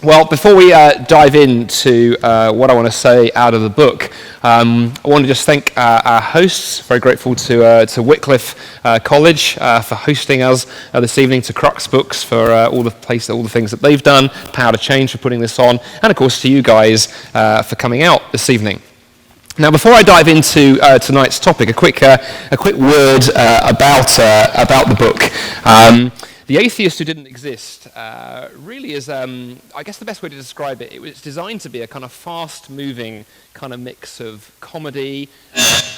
Well, before we dive into what I want to say out of the book, I want to just thank our hosts. Very grateful to Wycliffe College for hosting us this evening, to Crux Books for all the things that they've done, Power to Change for putting this on, and of course to you guys for coming out this evening. Now, before I dive into tonight's topic, a quick word about the book. The Atheist Who Didn't Exist really is, I guess the best way to describe it, it's designed to be a kind of fast-moving kind of mix of comedy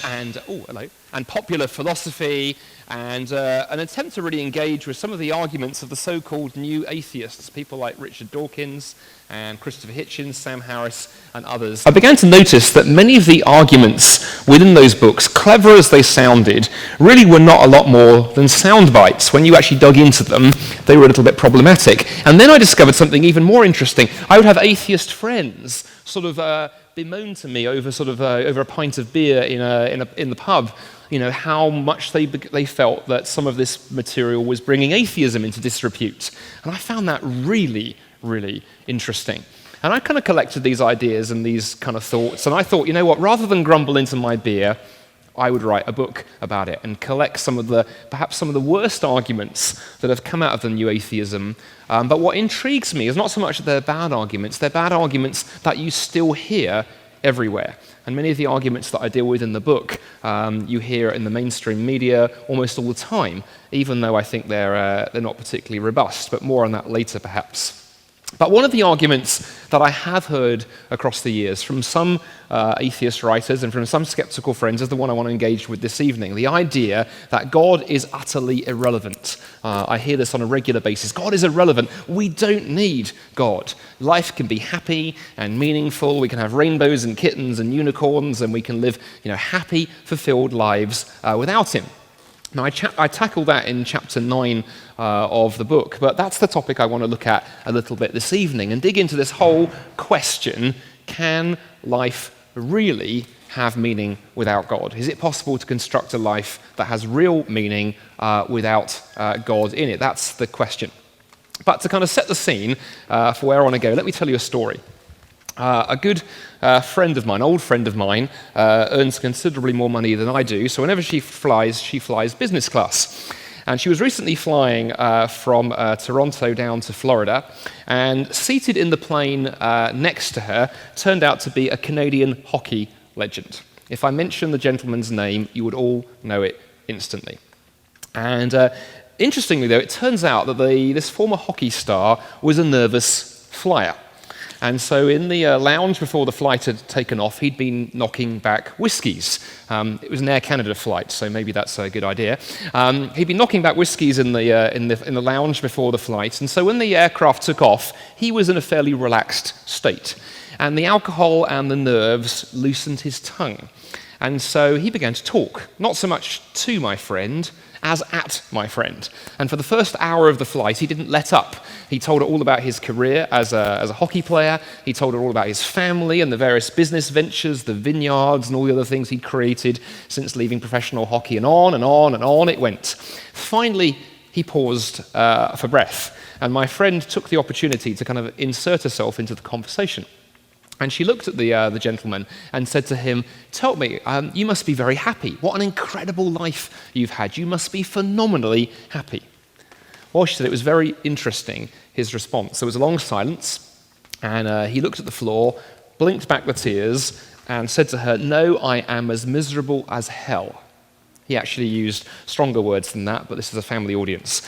and popular philosophy and an attempt to really engage with some of the arguments of the so-called new atheists, people like Richard Dawkins and Christopher Hitchens, Sam Harris, and others. I began to notice that many of the arguments within those books, clever as they sounded, really were not a lot more than soundbites. When you actually dug into them, they were a little bit problematic. And then I discovered something even more interesting. I would have atheist friends sort of bemoan to me over a pint of beer in the pub, how much they felt that some of this material was bringing atheism into disrepute. And I found that really, really interesting. And I kind of collected these ideas and these kind of thoughts, and I thought, you know what, rather than grumble into my beer, I would write a book about it and collect perhaps some of the worst arguments that have come out of the new atheism. But what intrigues me is not so much that they're bad arguments that you still hear everywhere. And many of the arguments that I deal with in the book, you hear in the mainstream media almost all the time, even though I think they're not particularly robust, but more on that later perhaps. But one of the arguments that I have heard across the years from some atheist writers and from some skeptical friends is the one I want to engage with this evening, the idea that God is utterly irrelevant. I hear this on a regular basis. God is irrelevant. We don't need God. Life can be happy and meaningful. We can have rainbows and kittens and unicorns, and we can live happy, fulfilled lives without him. Now, I tackle that in chapter 9 of the book, but that's the topic I want to look at a little bit this evening and dig into this whole question: can life really have meaning without God? Is it possible to construct a life that has real meaning without God in it? That's the question. But to kind of set the scene for where I want to go, let me tell you a story. A good friend of mine, old friend of mine, earns considerably more money than I do, so whenever she flies business class. And she was recently flying from Toronto down to Florida, and seated in the plane next to her turned out to be a Canadian hockey legend. If I mention the gentleman's name, you would all know it instantly. And interestingly, though, it turns out that this former hockey star was a nervous flyer. And so in the lounge before the flight had taken off, he'd been knocking back whiskies. It was an Air Canada flight, so maybe that's a good idea. He'd been knocking back whiskies in the lounge before the flight, and so when the aircraft took off, he was in a fairly relaxed state. And the alcohol and the nerves loosened his tongue. And so he began to talk, not so much to my friend as at my friend. And for the first hour of the flight, he didn't let up. He told her all about his career as a hockey player. He told her all about his family and the various business ventures, the vineyards and all the other things he'd created since leaving professional hockey, and on and on and on it went. Finally, he paused for breath, and my friend took the opportunity to kind of insert herself into the conversation. And she looked at the gentleman and said to him, "Tell me, you must be very happy. What an incredible life you've had. You must be phenomenally happy." Well, she said it was very interesting, his response. There was a long silence, and he looked at the floor, blinked back the tears, and said to her, "No, I am as miserable as hell." He actually used stronger words than that, but this is a family audience.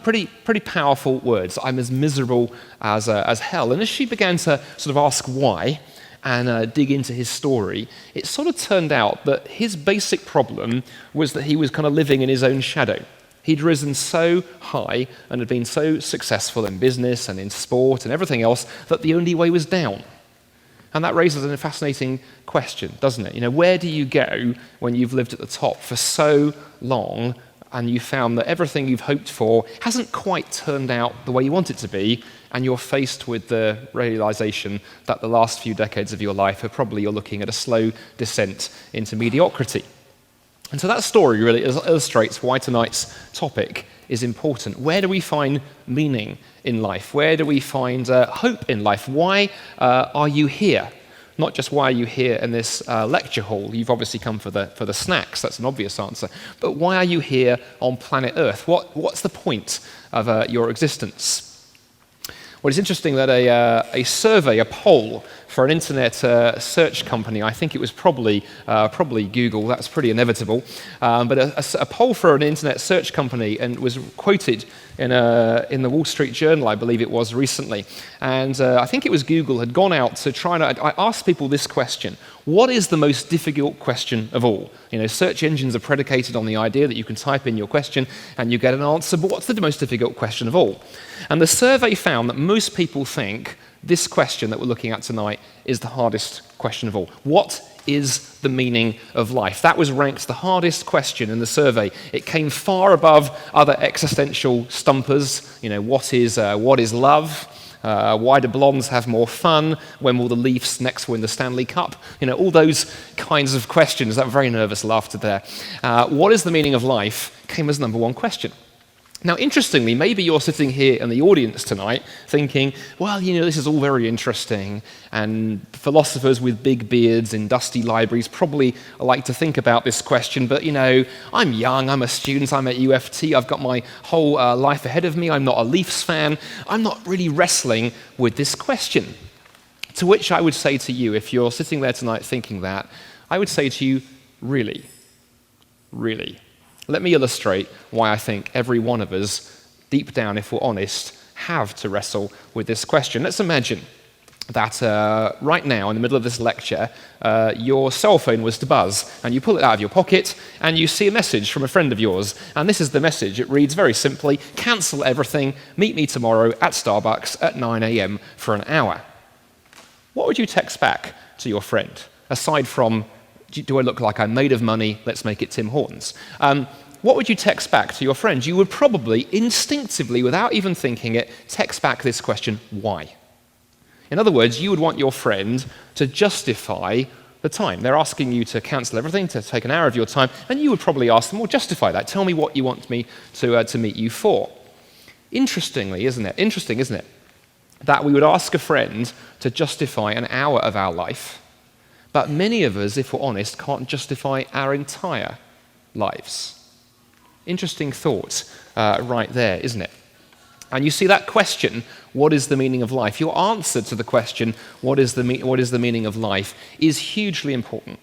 Pretty powerful words. "I'm as miserable as hell." And as she began to sort of ask why and dig into his story, it sort of turned out that his basic problem was that he was kind of living in his own shadow. He'd risen so high and had been so successful in business and in sport and everything else that the only way was down. And that raises a fascinating question, doesn't it? Where do you go when you've lived at the top for so long and you found that everything you've hoped for hasn't quite turned out the way you want it to be, and you're faced with the realization that the last few decades of your life are probably you're looking at a slow descent into mediocrity? And so that story really illustrates why tonight's topic is important. Where do we find meaning in life? Where do we find hope in life? Why are you here? Not just why are you here in this lecture hall. You've obviously come for the snacks. That's an obvious answer. But why are you here on planet Earth? What's the point of your existence? Well, it's interesting that a survey, a poll for an internet search company, I think it was probably Google, that's pretty inevitable, but a poll for an internet search company and was quoted in the Wall Street Journal, I believe it was, recently. And I think it was Google had gone out to try and I asked people this question: what is the most difficult question of all? You know, search engines are predicated on the idea that you can type in your question and you get an answer, but what's the most difficult question of all? And the survey found that most people think this question that we're looking at tonight is the hardest question of all. What is the meaning of life? That was ranked the hardest question in the survey. It came far above other existential stumpers. You know, what is love? Why do blondes have more fun? When will the Leafs next win the Stanley Cup? You know, all those kinds of questions. That very nervous laughter there. What is the meaning of life came as number one question. Now, interestingly, maybe you're sitting here in the audience tonight thinking, well, you know, this is all very interesting, and philosophers with big beards in dusty libraries probably like to think about this question, but, you know, I'm young, I'm a student, I'm at UFT, I've got my whole life ahead of me, I'm not a Leafs fan, I'm not really wrestling with this question. To which I would say to you, if you're sitting there tonight thinking that, I would say to you, really? Really? Let me illustrate why I think every one of us, deep down, if we're honest, have to wrestle with this question. Let's imagine that right now, in the middle of this lecture, your cell phone was to buzz, and you pull it out of your pocket, and you see a message from a friend of yours. And this is the message. It reads very simply: cancel everything, meet me tomorrow at Starbucks at 9 a.m. for an hour. What would you text back to your friend, aside from, do I look like I'm made of money? Let's make it Tim Hortons. What would you text back to your friend? You would probably instinctively, without even thinking it, text back this question: why? In other words, you would want your friend to justify the time. They're asking you to cancel everything, to take an hour of your time, and you would probably ask them, well, justify that. Tell me what you want me to meet you for. Interesting, isn't it, that we would ask a friend to justify an hour of our life, but many of us, if we're honest, can't justify our entire lives. Interesting thought right there, isn't it? And you see that question, what is the meaning of life? Your answer to the question, what is the meaning of life, is hugely important.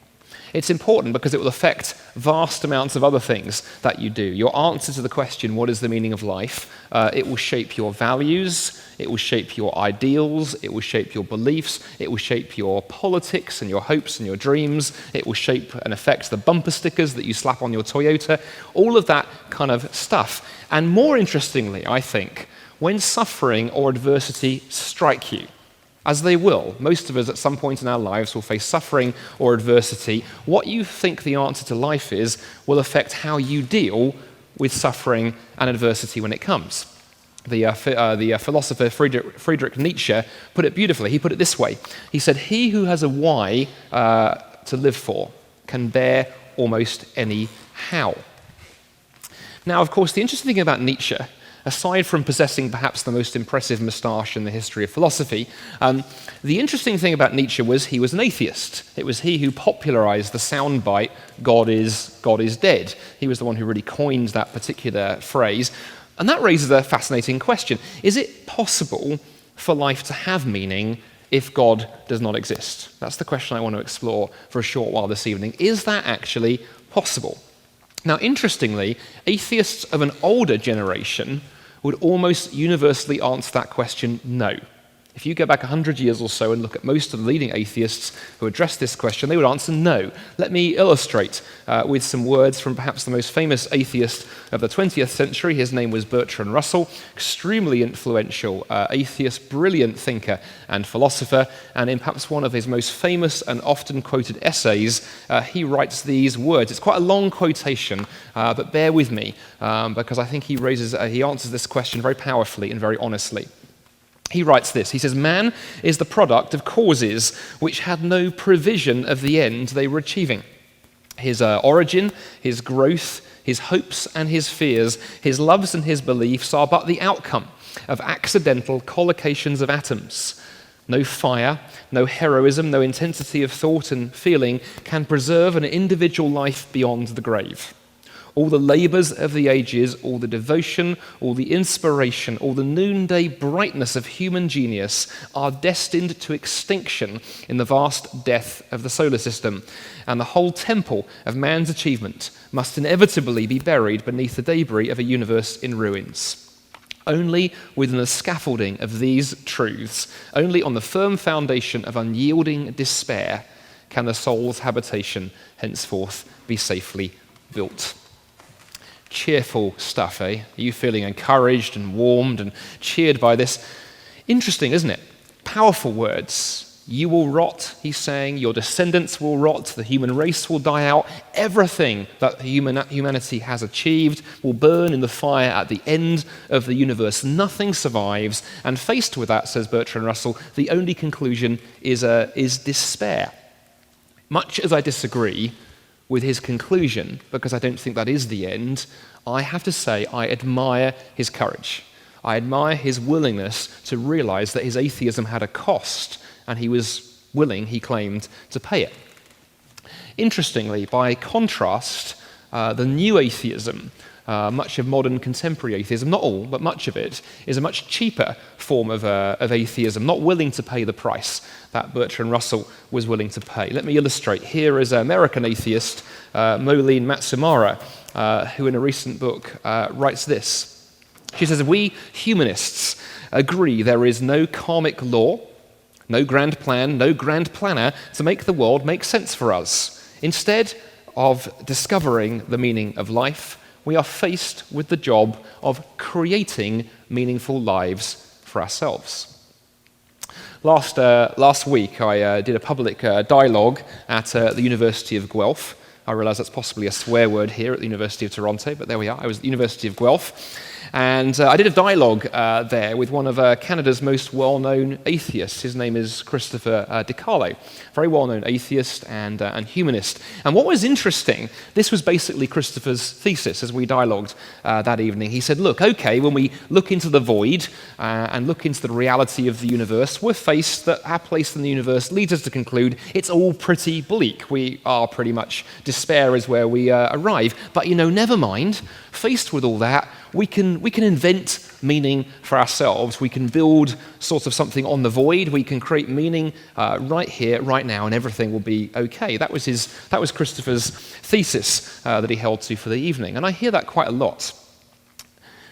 It's important because it will affect vast amounts of other things that you do. Your answer to the question, what is the meaning of life, it will shape your values, it will shape your ideals, it will shape your beliefs, it will shape your politics and your hopes and your dreams, it will shape and affect the bumper stickers that you slap on your Toyota, all of that kind of stuff. And more interestingly, I think, when suffering or adversity strike you, as they will, most of us at some point in our lives will face suffering or adversity, what you think the answer to life is will affect how you deal with suffering and adversity when it comes. The philosopher Friedrich Nietzsche put it beautifully. He put it this way. He said, he who has a why to live for can bear almost any how. Now, of course, the interesting thing about Nietzsche, aside from possessing perhaps the most impressive moustache in the history of philosophy, the interesting thing about Nietzsche was he was an atheist. It was he who popularized the soundbite, God is dead. He was the one who really coined that particular phrase. And that raises a fascinating question. Is it possible for life to have meaning if God does not exist? That's the question I want to explore for a short while this evening. Is that actually possible? Now, interestingly, atheists of an older generation would almost universally answer that question, no. If you go back 100 years or so and look at most of the leading atheists who address this question, they would answer no. Let me illustrate with some words from perhaps the most famous atheist of the 20th century. His name was Bertrand Russell, extremely influential atheist, brilliant thinker and philosopher, and in perhaps one of his most famous and often quoted essays, he writes these words. It's quite a long quotation, but bear with me, because I think he answers this question very powerfully and very honestly. He writes this. He says, man is the product of causes which had no prevision of the end they were achieving. his origin, his growth, his hopes and his fears, his loves and his beliefs are but the outcome of accidental collocations of atoms. No fire, no heroism, no intensity of thought and feeling can preserve an individual life beyond the grave. All the labours of the ages, all the devotion, all the inspiration, all the noonday brightness of human genius are destined to extinction in the vast death of the solar system, and the whole temple of man's achievement must inevitably be buried beneath the debris of a universe in ruins. Only within the scaffolding of these truths, only on the firm foundation of unyielding despair, can the soul's habitation henceforth be safely built. Cheerful stuff, eh? Are you feeling encouraged and warmed and cheered by this? Interesting, isn't it? Powerful words. You will rot, he's saying. Your descendants will rot. The human race will die out. Everything that humanity has achieved will burn in the fire at the end of the universe. Nothing survives. And faced with that, says Bertrand Russell, the only conclusion is despair. Much as I disagree with his conclusion, because I don't think that is the end, I have to say I admire his courage. I admire his willingness to realize that his atheism had a cost, and he was willing, he claimed, to pay it. Interestingly, by contrast, the new atheism, much of modern contemporary atheism, not all, but much of it, is a much cheaper form of atheism, not willing to pay the price that Bertrand Russell was willing to pay. Let me illustrate. Here is American atheist Moline Matsumara, who in a recent book writes this. She says, "We humanists agree there is no karmic law, no grand plan, no grand planner to make the world make sense for us. Instead of discovering the meaning of life, we are faced with the job of creating meaningful lives for ourselves." Last week, I did a public dialogue at the University of Guelph. I realise that's possibly a swear word here at the University of Toronto, but there we are. I was at the University of Guelph. And I did a dialogue there with one of Canada's most well-known atheists. His name is Christopher DiCarlo, very well-known atheist and humanist. And what was interesting, this was basically Christopher's thesis as we dialogued that evening. He said, look, okay, when we look into the void and look into the reality of the universe, we're faced that our place in the universe leads us to conclude it's all pretty bleak. We are pretty much, despair is where we arrive. But, never mind, faced with all that, we can invent meaning for ourselves. We can build sort of something on the void. We can create meaning right here, right now, and everything will be okay. That was Christopher's thesis that he held to for the evening, and I hear that quite a lot.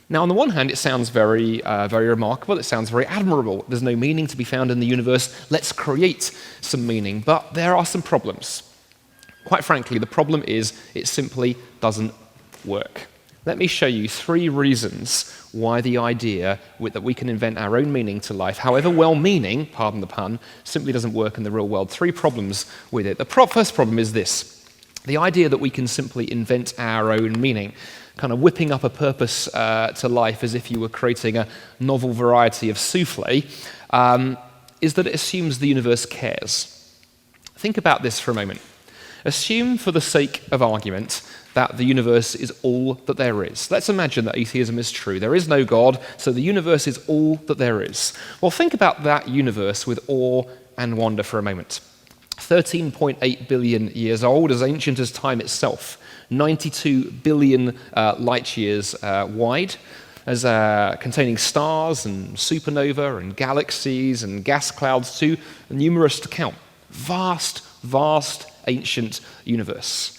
Now, on the one hand, it sounds very remarkable. It sounds very admirable. There's no meaning to be found in the universe. Let's create some meaning. But there are some problems. Quite frankly, the problem is it simply doesn't work. Let me show you 3 reasons why the idea that we can invent our own meaning to life, however well-meaning, pardon the pun, simply doesn't work in the real world. 3 problems with it. The first problem is this. The idea that we can simply invent our own meaning, kind of whipping up a purpose to life as if you were creating a novel variety of soufflé, is that it assumes the universe cares. Think about this for a moment. Assume, for the sake of argument, that the universe is all that there is. Let's imagine that atheism is true. There is no God, so the universe is all that there is. Well, think about that universe with awe and wonder for a moment. 13.8 billion years old, as ancient as time itself. 92 billion light years wide, as containing stars and supernova and galaxies and gas clouds too numerous to count. Vast, ancient universe.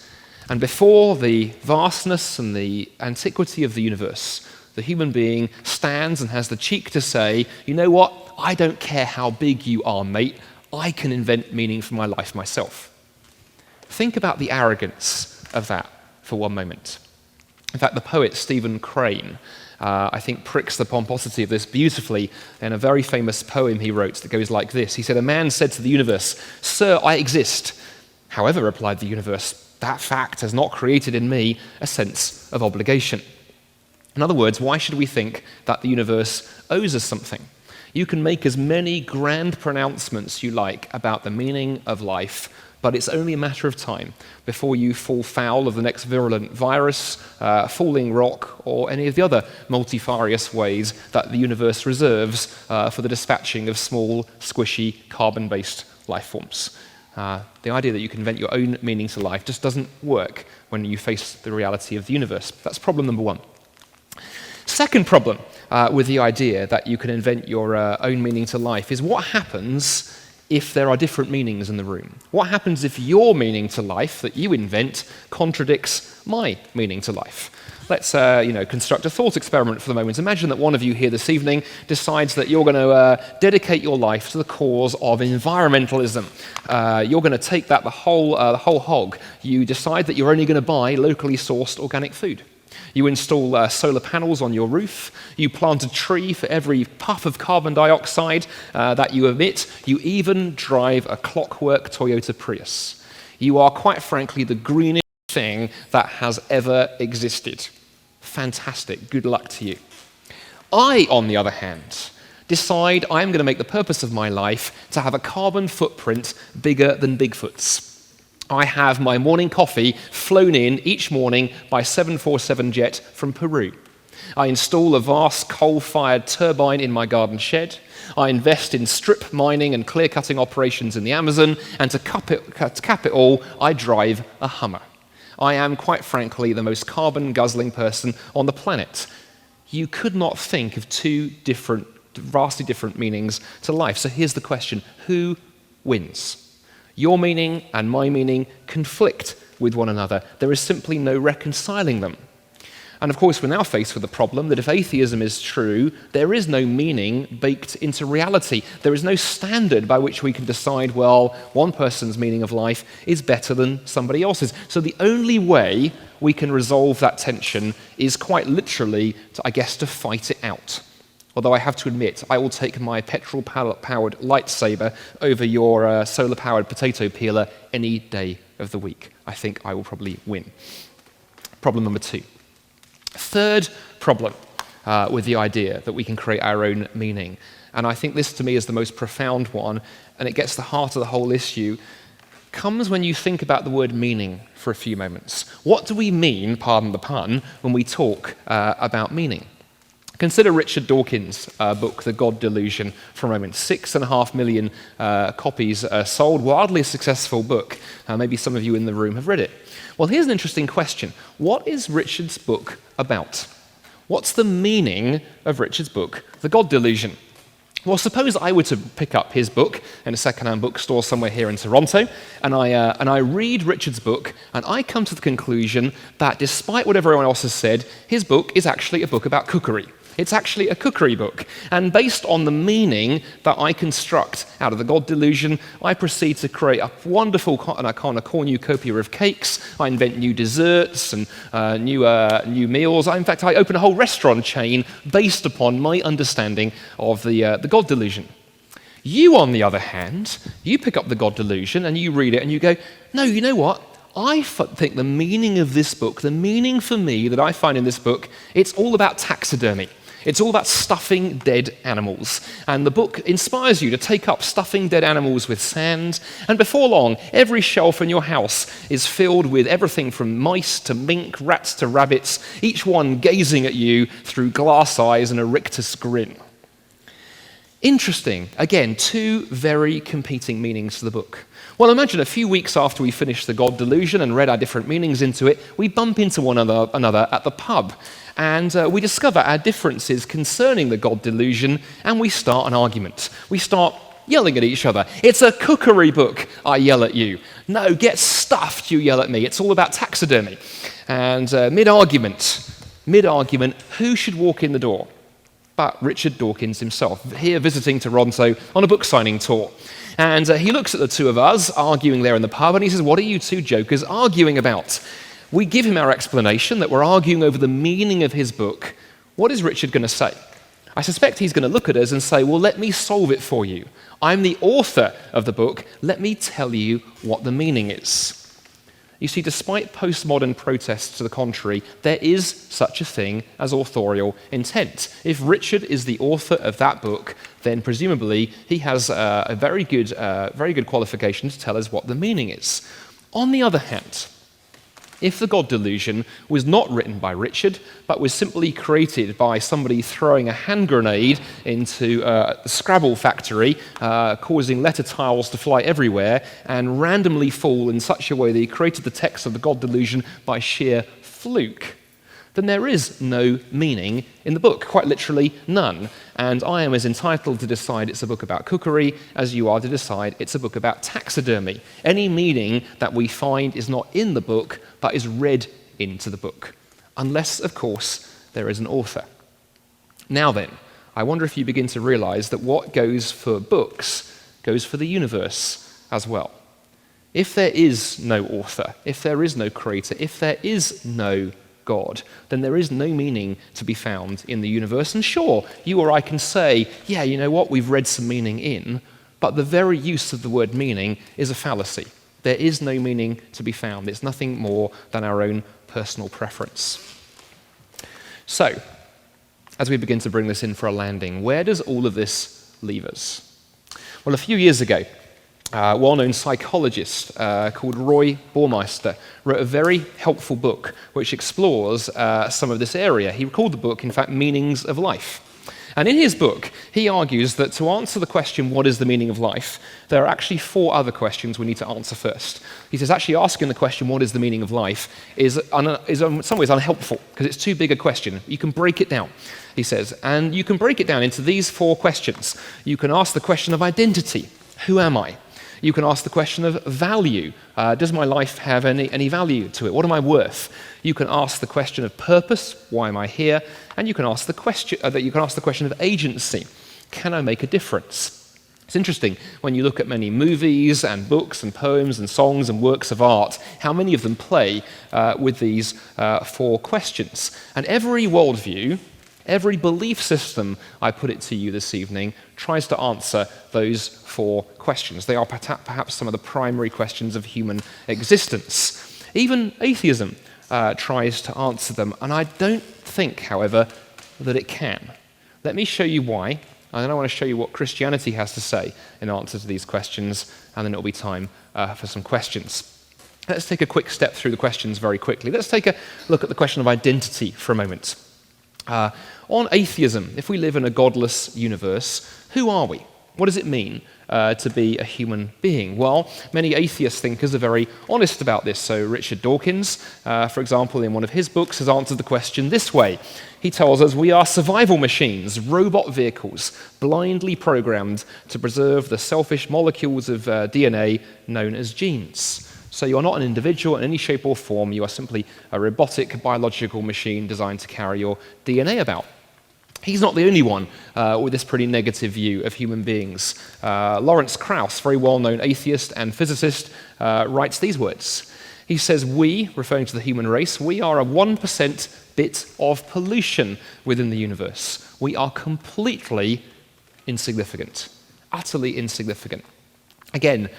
And before the vastness and the antiquity of the universe, the human being stands and has the cheek to say, you know what, I don't care how big you are, mate, I can invent meaning for my life myself. Think about the arrogance of that for one moment. In fact, the poet Stephen Crane, I think, pricks the pomposity of this beautifully in a very famous poem he wrote that goes like this. He said, "A man said to the universe, 'Sir, I exist.' 'However,' replied the universe, 'that fact has not created in me a sense of obligation.'" In other words, why should we think that the universe owes us something? You can make as many grand pronouncements you like about the meaning of life. But it's only a matter of time before you fall foul of the next virulent virus, falling rock, or any of the other multifarious ways that the universe reserves for the dispatching of small, squishy, carbon-based life forms. The idea that you can invent your own meaning to life just doesn't work when you face the reality of the universe. That's problem number one. Second problem with the idea that you can invent your own meaning to life is what happens if there are different meanings in the room. What happens if your meaning to life that you invent contradicts my meaning to life? Let's construct a thought experiment for the moment. Imagine that one of you here this evening decides that you're going to dedicate your life to the cause of environmentalism. You're going to take that the whole hog. You decide that you're only going to buy locally sourced organic food. You install solar panels on your roof. You plant a tree for every puff of carbon dioxide that you emit. You even drive a clockwork Toyota Prius. You are, quite frankly, the greenest thing that has ever existed. Fantastic. Good luck to you. I, on the other hand, decide I'm going to make the purpose of my life to have a carbon footprint bigger than Bigfoot's. I have my morning coffee flown in each morning by 747 jet from Peru. I install a vast coal-fired turbine in my garden shed. I invest in strip mining and clear-cutting operations in the Amazon, and to cap it all, I drive a Hummer. I am, quite frankly, the most carbon-guzzling person on the planet. You could not think of two vastly different meanings to life. So here's the question: who wins? Your meaning and my meaning conflict with one another. There is simply no reconciling them. And of course, we're now faced with the problem that if atheism is true, there is no meaning baked into reality. There is no standard by which we can decide, well, one person's meaning of life is better than somebody else's. So the only way we can resolve that tension is quite literally, to fight it out. Although I have to admit, I will take my petrol-powered lightsaber over your solar-powered potato peeler any day of the week. I think I will probably win. Problem number two. Third problem with the idea that we can create our own meaning. And I think this, to me, is the most profound one, and it gets to the heart of the whole issue, comes when you think about the word meaning for a few moments. What do we mean, pardon the pun, when we talk about meaning? Consider Richard Dawkins' book, The God Delusion, for a moment. 6.5 million copies sold, wildly successful book. Maybe some of you in the room have read it. Well, here's an interesting question. What is Richard's book about? What's the meaning of Richard's book, The God Delusion? Well, suppose I were to pick up his book in a second-hand bookstore somewhere here in Toronto, and I read Richard's book, and I come to the conclusion that despite what everyone else has said, his book is actually a book about cookery. It's actually a cookery book. And based on the meaning that I construct out of the God Delusion, I proceed to create a wonderful cornucopia of cakes. I invent new desserts and new meals. In fact, I open a whole restaurant chain based upon my understanding of the God Delusion. You, on the other hand, you pick up the God Delusion and you read it and you go, no, you know what? I think the meaning of this book, the meaning for me that I find in this book, it's all about taxidermy. It's all about stuffing dead animals. And the book inspires you to take up stuffing dead animals with sand. And before long, every shelf in your house is filled with everything from mice to mink, rats to rabbits, each one gazing at you through glass eyes and a rictus grin. Interesting. Again, two very competing meanings to the book. Well, imagine a few weeks after we finished The God Delusion and read our different meanings into it, we bump into one another at the pub, and we discover our differences concerning the God Delusion, and we start an argument. We start yelling at each other. It's a cookery book, I yell at you. No, get stuffed, you yell at me. It's all about taxidermy. And mid-argument, who should walk in the door? But Richard Dawkins himself, here visiting Toronto on a book signing tour. And he looks at the two of us arguing there in the pub, and he says, what are you two jokers arguing about? We give him our explanation that we're arguing over the meaning of his book. What is Richard going to say? I suspect he's going to look at us and say, well, let me solve it for you. I'm the author of the book. Let me tell you what the meaning is. You see, despite postmodern protests to the contrary, there is such a thing as authorial intent. If Richard is the author of that book, then presumably he has a very good qualification to tell us what the meaning is. On the other hand, if the God delusion was not written by Richard, but was simply created by somebody throwing a hand grenade into a Scrabble factory, causing letter tiles to fly everywhere, and randomly fall in such a way that he created the text of the God delusion by sheer fluke, then there is no meaning in the book, quite literally none. And I am as entitled to decide it's a book about cookery as you are to decide it's a book about taxidermy. Any meaning that we find is not in the book, but is read into the book. Unless, of course, there is an author. Now then, I wonder if you begin to realize that what goes for books goes for the universe as well. If there is no author, if there is no creator, if there is no God, then there is no meaning to be found in the universe. And sure, you or I can say, yeah, you know what, we've read some meaning in, but the very use of the word meaning is a fallacy. There is no meaning to be found. It's nothing more than our own personal preference. So, as we begin to bring this in for a landing, where does all of this leave us? Well, a few years ago, a well-known psychologist called Roy Baumeister wrote a very helpful book which explores some of this area. He called the book, in fact, Meanings of Life. And in his book, he argues that to answer the question, what is the meaning of life, there are actually 4 other questions we need to answer first. He says actually asking the question, what is the meaning of life, is in some ways unhelpful because it's too big a question. You can break it down, he says, and you can break it down into these 4 questions. You can ask the question of identity. Who am I? You can ask the question of value. Does my life have any value to it? What am I worth? You can ask the question of purpose. Why am I here? And you can ask the question of agency. Can I make a difference? It's interesting when you look at many movies and books and poems and songs and works of art, how many of them play with these 4 questions. And every worldview, every belief system, I put it to you this evening, tries to answer those 4 questions. They are perhaps some of the primary questions of human existence. Even atheism tries to answer them, and I don't think, however, that it can. Let me show you why, and then I want to show you what Christianity has to say in answer to these questions, and then it'll be time for some questions. Let's take a quick step through the questions very quickly. Let's take a look at the question of identity for a moment. On atheism, if we live in a godless universe, who are we? What does it mean to be a human being? Well, many atheist thinkers are very honest about this. So Richard Dawkins, for example, in one of his books, has answered the question this way. He tells us we are survival machines, robot vehicles, blindly programmed to preserve the selfish molecules of DNA known as genes. So you are not an individual in any shape or form. You are simply a robotic biological machine designed to carry your DNA about. He's not the only one with this pretty negative view of human beings. Lawrence Krauss, very well-known atheist and physicist, writes these words. He says, we, referring to the human race, we are a 1% bit of pollution within the universe. We are completely insignificant, utterly insignificant. Again,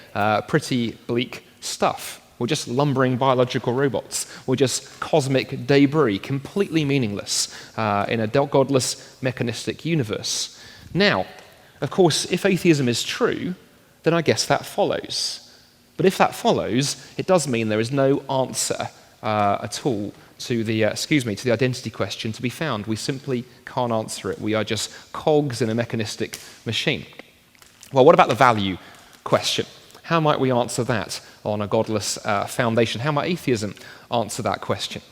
pretty bleak stuff. We're just lumbering biological robots. We're just cosmic debris, completely meaningless in a godless, mechanistic universe. Now, of course, if atheism is true, then I guess that follows. But if that follows, it does mean there is no answer at all to the identity question to be found. We simply can't answer it. We are just cogs in a mechanistic machine. Well, what about the value question? How might we answer that on a godless foundation? How might atheism answer that question?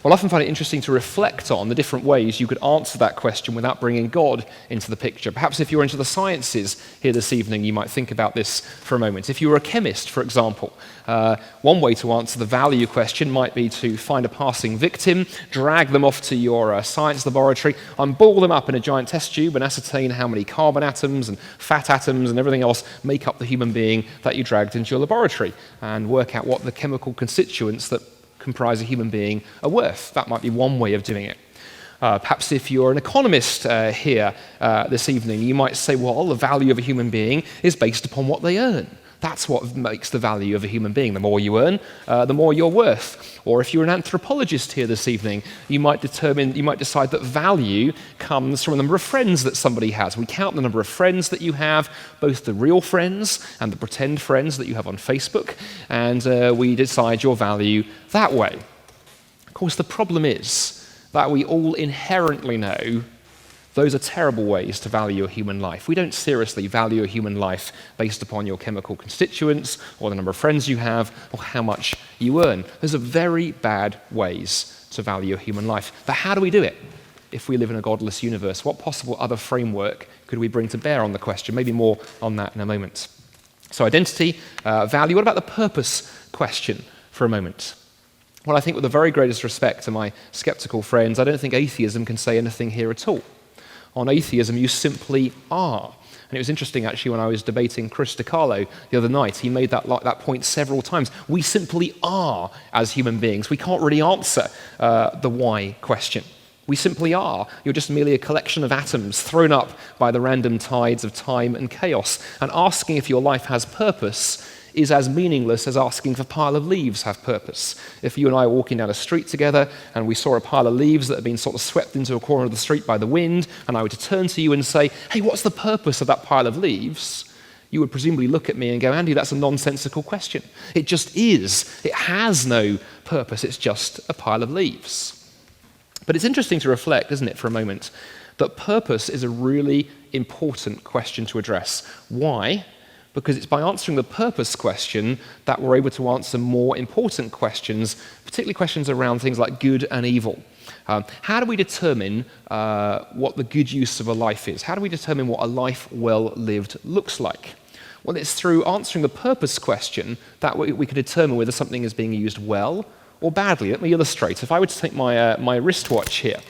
Well, I often find it interesting to reflect on the different ways you could answer that question without bringing God into the picture. Perhaps if you're into the sciences here this evening, you might think about this for a moment. If you were a chemist, for example, one way to answer the value question might be to find a passing victim, drag them off to your science laboratory, and ball them up in a giant test tube and ascertain how many carbon atoms and fat atoms and everything else make up the human being that you dragged into your laboratory, and work out what the chemical constituents that comprise a human being are worth. That might be one way of doing it. Perhaps if you're an economist here this evening, you might say, well, the value of a human being is based upon what they earn. That's what makes the value of a human being. The more you earn, the more you're worth. Or if you're an anthropologist here this evening, you might decide that value comes from the number of friends that somebody has. We count the number of friends that you have, both the real friends and the pretend friends that you have on Facebook, and we decide your value that way. Of course, the problem is that we all inherently know those are terrible ways to value a human life. We don't seriously value a human life based upon your chemical constituents or the number of friends you have or how much you earn. Those are very bad ways to value a human life. But how do we do it if we live in a godless universe? What possible other framework could we bring to bear on the question? Maybe more on that in a moment. So identity, value. What about the purpose question for a moment? Well, I think with the very greatest respect to my skeptical friends, I don't think atheism can say anything here at all. On atheism, you simply are. And it was interesting, actually, when I was debating Chris DiCarlo the other night, he made that point several times. We simply are as human beings. We can't really answer the why question. We simply are. You're just merely a collection of atoms thrown up by the random tides of time and chaos. And asking if your life has purpose is as meaningless as asking if a pile of leaves have purpose. If you and I were walking down a street together and we saw a pile of leaves that had been sort of swept into a corner of the street by the wind, and I were to turn to you and say, hey, what's the purpose of that pile of leaves? You would presumably look at me and go, Andy, that's a nonsensical question. It just is. It has no purpose. It's just a pile of leaves. But it's interesting to reflect, isn't it, for a moment, that purpose is a really important question to address. Why? Because it's by answering the purpose question that we're able to answer more important questions, particularly questions around things like good and evil. How do we determine what the good use of a life is? How do we determine what a life well lived looks like? Well, it's through answering the purpose question that we can determine whether something is being used well or badly. Let me illustrate. If I were to take my wristwatch here,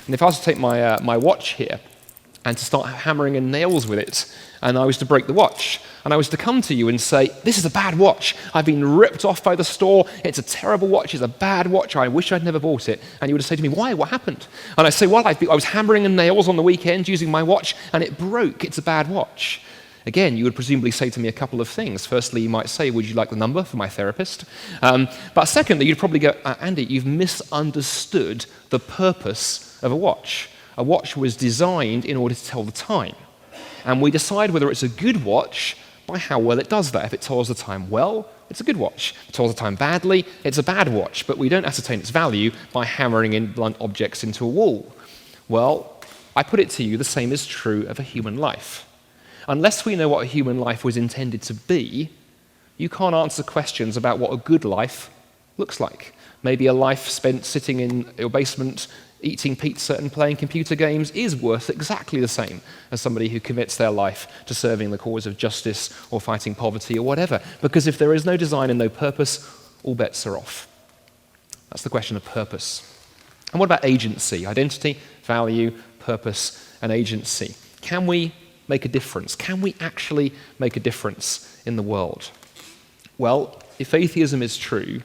and if I was to take my watch here, and to start hammering in nails with it, and I was to break the watch, and I was to come to you and say, this is a bad watch, I've been ripped off by the store, it's a terrible watch, it's a bad watch, I wish I'd never bought it. And you would say to me, why, what happened? And I say, well, I was hammering in nails on the weekend using my watch, and it broke, it's a bad watch. Again, you would presumably say to me a couple of things. Firstly, you might say, would you like the number for my therapist? But secondly, you'd probably go, Andy, you've misunderstood the purpose of a watch. A watch was designed in order to tell the time. And we decide whether it's a good watch by how well it does that. If it tells the time well, it's a good watch. If it tells the time badly, it's a bad watch. But we don't ascertain its value by hammering in blunt objects into a wall. Well, I put it to you, the same is true of a human life. Unless we know what a human life was intended to be, you can't answer questions about what a good life looks like. Maybe a life spent sitting in your basement eating pizza and playing computer games is worth exactly the same as somebody who commits their life to serving the cause of justice or fighting poverty or whatever. Because if there is no design and no purpose, all bets are off. That's the question of purpose. And what about agency? Identity, value, purpose, and agency. Can we make a difference? Can we actually make a difference in the world? Well, if atheism is true,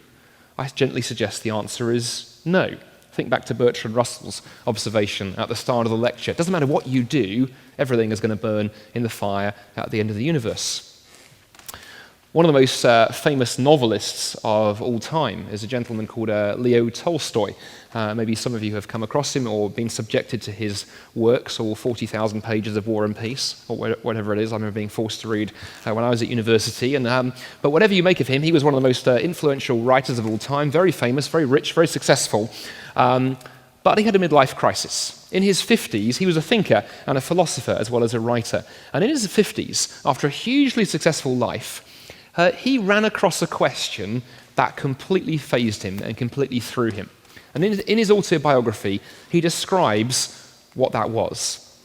I gently suggest the answer is no. Think back to Bertrand Russell's observation at the start of the lecture. It doesn't matter what you do, everything is going to burn in the fire at the end of the universe. One of the most famous novelists of all time is a gentleman called Leo Tolstoy. Maybe some of you have come across him or been subjected to his works, all 40,000 pages of War and Peace, or whatever it is. I remember being forced to read when I was at university. But whatever you make of him, he was one of the most influential writers of all time, very famous, very rich, very successful. But he had a midlife crisis. In his 50s, he was a thinker and a philosopher as well as a writer. And in his 50s, after a hugely successful life, he ran across a question that completely fazed him and completely threw him. And in his autobiography, he describes what that was.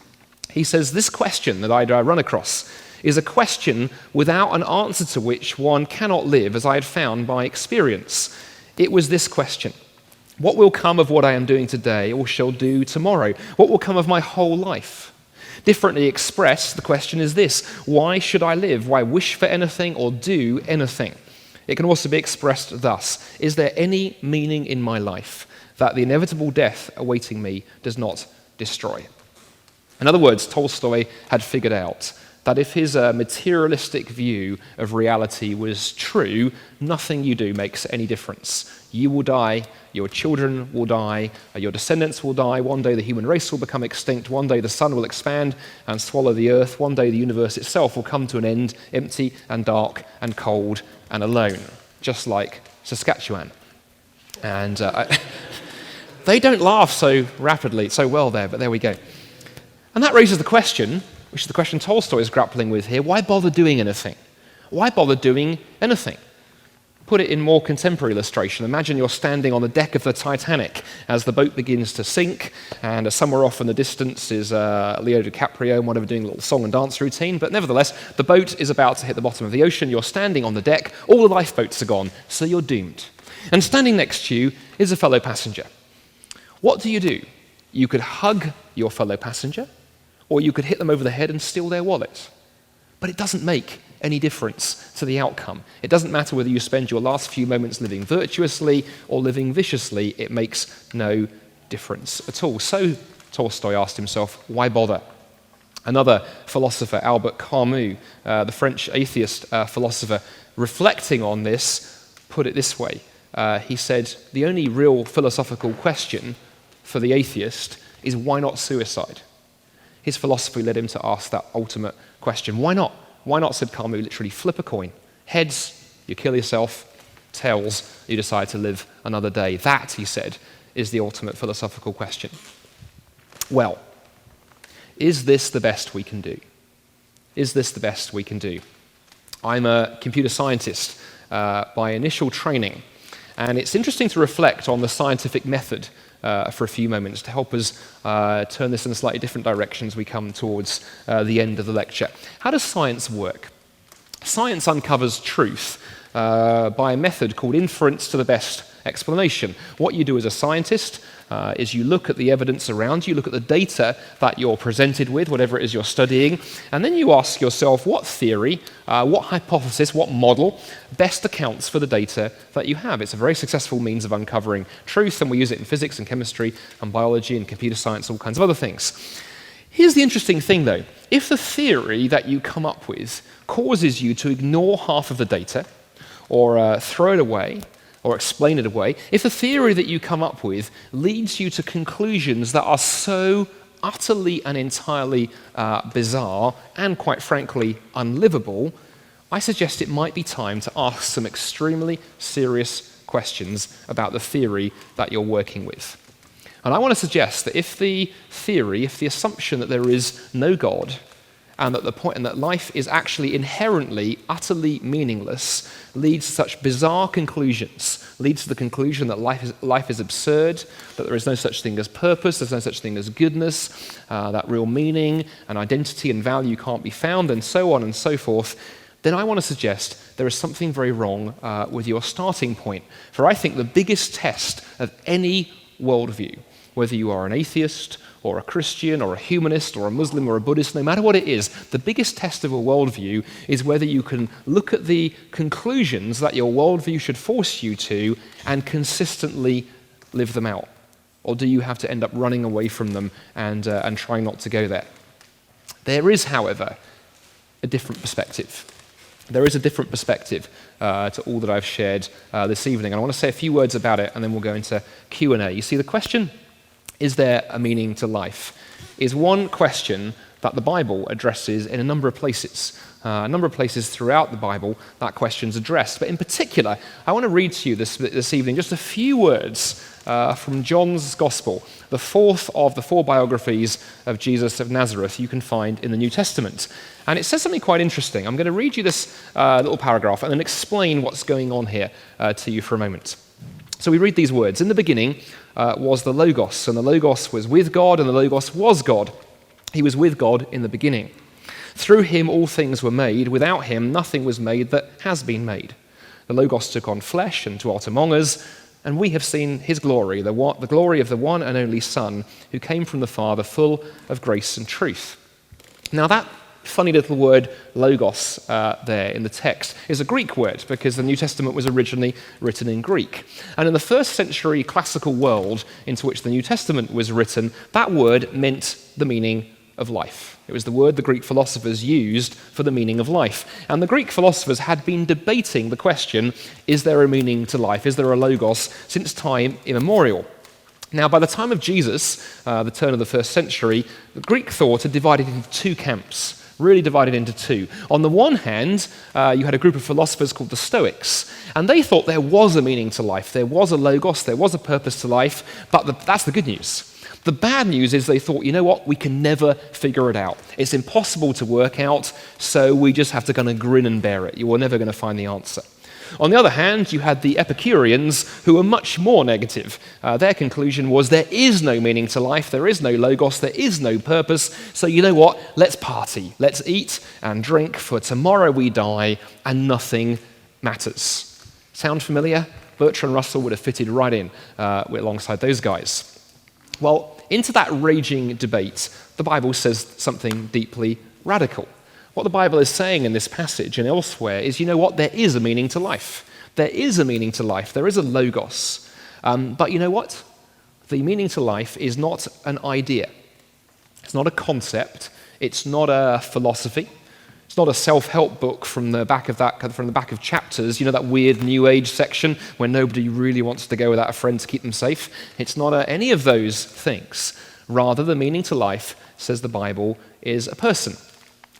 He says, this question that I'd run across is a question without an answer to which one cannot live, as I had found by experience. It was this question: what will come of what I am doing today or shall do tomorrow? What will come of my whole life? Differently expressed, the question is this: why should I live? Why wish for anything or do anything? It can also be expressed thus: is there any meaning in my life that the inevitable death awaiting me does not destroy? In other words, Tolstoy had figured out that if his materialistic view of reality was true, nothing you do makes any difference. You will die, your children will die, your descendants will die, one day the human race will become extinct, one day the sun will expand and swallow the earth, one day the universe itself will come to an end, empty and dark and cold and alone, just like Saskatchewan. And they don't laugh so rapidly, so well there, but there we go. And that raises the question, which is the question Tolstoy is grappling with here, why bother doing anything? Why bother doing anything? Put it in more contemporary illustration. Imagine you're standing on the deck of the Titanic as the boat begins to sink, and somewhere off in the distance is Leo DiCaprio and one of them doing a little song and dance routine, but nevertheless, the boat is about to hit the bottom of the ocean, you're standing on the deck, all the lifeboats are gone, so you're doomed. And standing next to you is a fellow passenger. What do? You could hug your fellow passenger, or you could hit them over the head and steal their wallet. But it doesn't make any difference to the outcome. It doesn't matter whether you spend your last few moments living virtuously or living viciously, it makes no difference at all. So Tolstoy asked himself, why bother? Another philosopher, Albert Camus, the French atheist philosopher, reflecting on this, put it this way. He said, the only real philosophical question for the atheist is why not suicide? His philosophy led him to ask that ultimate question. Why not? Why not, said Camus, literally flip a coin. Heads, you kill yourself. Tails, you decide to live another day. That, he said, is the ultimate philosophical question. Well, is this the best we can do? Is this the best we can do? I'm a computer scientist by initial training, and it's interesting to reflect on the scientific method for a few moments to help us turn this in a slightly different direction as we come towards the end of the lecture. How does science work? Science uncovers truth by a method called inference to the best explanation. What you do as a scientist is you look at the evidence around you, look at the data that you're presented with, whatever it is you're studying, and then you ask yourself what theory, what hypothesis, what model best accounts for the data that you have. It's a very successful means of uncovering truth, and we use it in physics and chemistry and biology and computer science, all kinds of other things. Here's the interesting thing, though. If the theory that you come up with causes you to ignore half of the data, or throw it away, or explain it away, if the theory that you come up with leads you to conclusions that are so utterly and entirely bizarre and, quite frankly, unlivable, I suggest it might be time to ask some extremely serious questions about the theory that you're working with. And I want to suggest that if the theory, if the assumption that there is no God, and that life is actually inherently, utterly meaningless, leads to such bizarre conclusions, leads to the conclusion that life is absurd, that there is no such thing as purpose, there's no such thing as goodness, that real meaning and identity and value can't be found, and so on and so forth, then I want to suggest there is something very wrong with your starting point. For I think the biggest test of any worldview, whether you are an atheist or a Christian or a humanist or a Muslim or a Buddhist, no matter what it is, the biggest test of a worldview is whether you can look at the conclusions that your worldview should force you to and consistently live them out. Or do you have to end up running away from them and trying not to go there? There is, however, a different perspective. There is a different perspective to all that I've shared this evening. And I want to say a few words about it, and then we'll go into Q&A. You see, the question, is there a meaning to life, is one question that the Bible addresses in a number of places. A number of places throughout the Bible that question's addressed. But in particular, I want to read to you this evening just a few words from John's Gospel, the fourth of the four biographies of Jesus of Nazareth you can find in the New Testament. And it says something quite interesting. I'm going to read you this little paragraph and then explain what's going on here to you for a moment. So we read these words. In the beginning was the Logos, and the Logos was with God, and the Logos was God. He was with God in the beginning. Through him all things were made. Without him nothing was made that has been made. The Logos took on flesh and dwelt among us, and we have seen his glory, the glory of the one and only Son, who came from the Father, full of grace and truth. Now that funny little word logos there in the text is a Greek word because the New Testament was originally written in Greek. And in the first century classical world into which the New Testament was written, that word meant the meaning of life. It was the word the Greek philosophers used for the meaning of life. And the Greek philosophers had been debating the question, is there a meaning to life? Is there a logos, since time immemorial? Now, by the time of Jesus, the turn of the first century, the Greek thought had divided into two camps, really divided into two. On the one hand, you had a group of philosophers called the Stoics, and they thought there was a meaning to life. There was a logos, there was a purpose to life, but that's the good news. The bad news is they thought, you know what, we can never figure it out. It's impossible to work out, so we just have to kind of grin and bear it. You are never going to find the answer. On the other hand, you had the Epicureans, who were much more negative. Their conclusion was there is no meaning to life, there is no logos, there is no purpose, so you know what, let's party, let's eat and drink, for tomorrow we die and nothing matters. Sound familiar? Bertrand Russell would have fitted right in alongside those guys. Well, into that raging debate, the Bible says something deeply radical. What the Bible is saying in this passage and elsewhere is, you know what, there is a meaning to life. There is a meaning to life. There is a logos. But you know what? The meaning to life is not an idea. It's not a concept. It's not a philosophy. It's not a self-help book from the back of chapters, you know, that weird New Age section where nobody really wants to go without a friend to keep them safe. It's not any of those things. Rather, the meaning to life, says the Bible, is a person,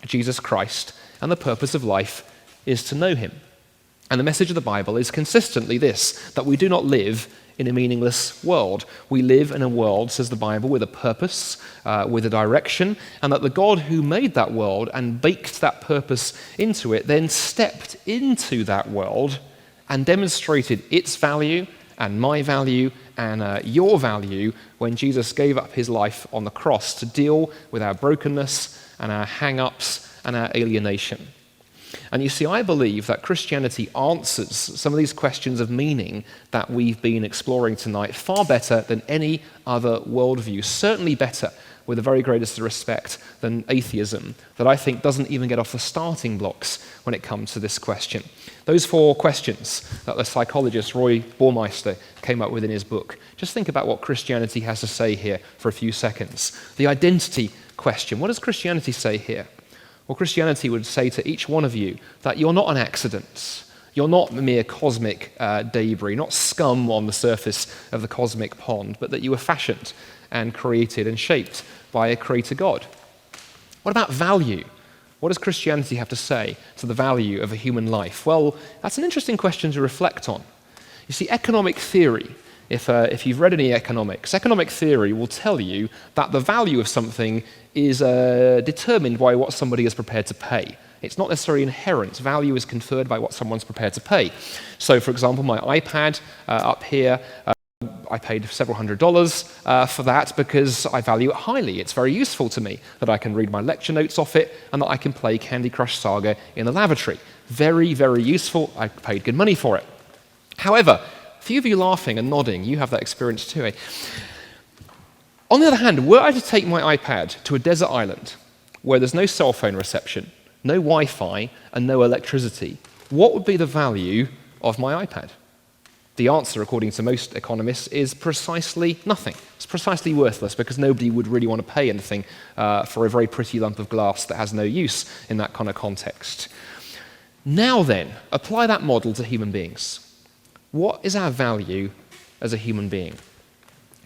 Jesus Christ, and the purpose of life is to know him. And the message of the Bible is consistently this, that we do not live in a meaningless world. We live in a world, says the Bible, with a purpose, with a direction, and that the God who made that world and baked that purpose into it then stepped into that world and demonstrated its value and my value and your value when Jesus gave up his life on the cross to deal with our brokenness and our hang-ups and our alienation. And you see, I believe that Christianity answers some of these questions of meaning that we've been exploring tonight far better than any other worldview, certainly better, with the very greatest respect, than atheism, that I think doesn't even get off the starting blocks when it comes to this question. Those 4 questions that the psychologist Roy Baumeister came up with in his book. Just think about what Christianity has to say here for a few seconds. The identity question. What does Christianity say here? Well, Christianity would say to each one of you that you're not an accident. You're not mere cosmic debris, not scum on the surface of the cosmic pond, but that you were fashioned and created and shaped by a creator God. What about value? What does Christianity have to say to the value of a human life? Well, that's an interesting question to reflect on. You see, economic theory, if you've read any economics, economic theory will tell you that the value of something is determined by what somebody is prepared to pay. It's not necessarily inherent. Value is conferred by what someone's prepared to pay. So, for example, my iPad up here, I paid several $100s for that because I value it highly. It's very useful to me that I can read my lecture notes off it and that I can play Candy Crush Saga in the lavatory. Very, very useful. I paid good money for it. However, a few of you laughing and nodding, you have that experience too. Eh? On the other hand, were I to take my iPad to a desert island where there's no cell phone reception, no Wi-Fi, and no electricity, what would be the value of my iPad? The answer, according to most economists, is precisely nothing. It's precisely worthless because nobody would really want to pay anything for a very pretty lump of glass that has no use in that kind of context. Now then, apply that model to human beings. What is our value as a human being?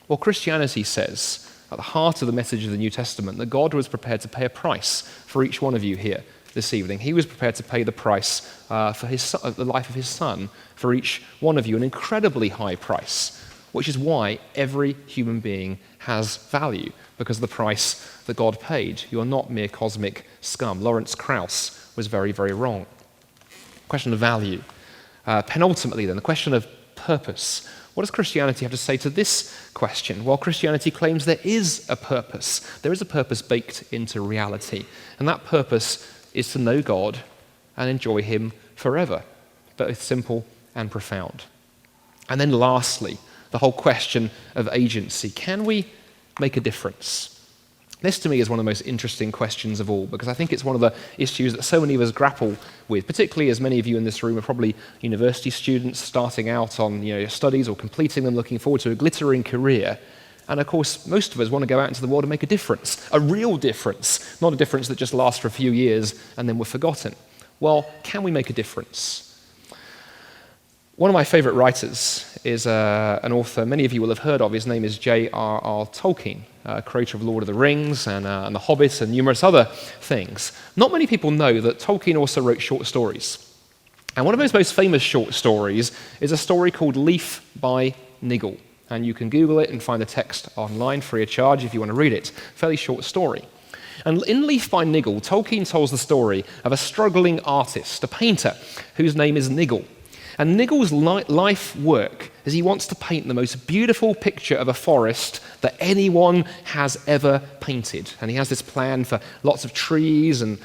Well, Christianity says, at the heart of the message of the New Testament, that God was prepared to pay a price for each one of you here this evening. He was prepared to pay the price for the life of his son for each one of you, an incredibly high price, which is why every human being has value, because of the price that God paid. You are not mere cosmic scum. Lawrence Krauss was very, very wrong. Question of value. Penultimately, then, the question of purpose. What does Christianity have to say to this question? Well, Christianity claims there is a purpose. There is a purpose baked into reality, and that purpose is to know God and enjoy him forever, both simple and profound. And then lastly, the whole question of agency. Can we make a difference? This to me is one of the most interesting questions of all, because I think it's one of the issues that so many of us grapple with, particularly as many of you in this room are probably university students starting out on your studies or completing them, looking forward to a glittering career. And of course, most of us want to go out into the world and make a difference, a real difference, not a difference that just lasts for a few years and then we're forgotten. Well, can we make a difference? One of my favorite writers is an author many of you will have heard of. His name is J.R.R. Tolkien, creator of Lord of the Rings and The Hobbit and numerous other things. Not many people know that Tolkien also wrote short stories. And one of his most famous short stories is a story called Leaf by Niggle. And you can Google it and find the text online free of charge if you want to read it. Fairly short story. And in Leaf by Niggle, Tolkien tells the story of a struggling artist, a painter, whose name is Niggle. And Niggle's life work is he wants to paint the most beautiful picture of a forest that anyone has ever painted. And he has this plan for lots of trees, and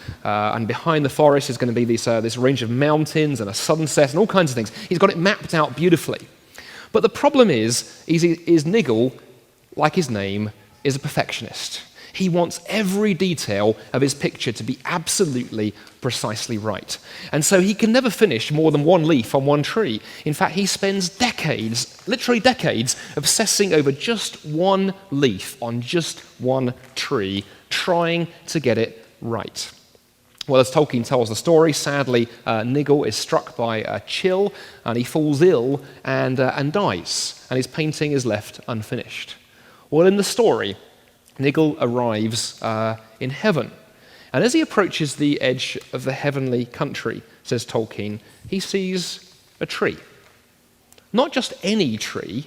behind the forest is going to be this range of mountains and a sunset and all kinds of things. He's got it mapped out beautifully. But the problem is Niggle, like his name, is a perfectionist. He wants every detail of his picture to be absolutely precisely right. And so he can never finish more than one leaf on one tree. In fact, he spends decades, literally decades, obsessing over just one leaf on just one tree, trying to get it right. Well, as Tolkien tells the story, sadly, Niggle is struck by a chill, and he falls ill and dies, and his painting is left unfinished. Well, in the story, Niggle arrives in heaven. And as he approaches the edge of the heavenly country, says Tolkien, he sees a tree. Not just any tree,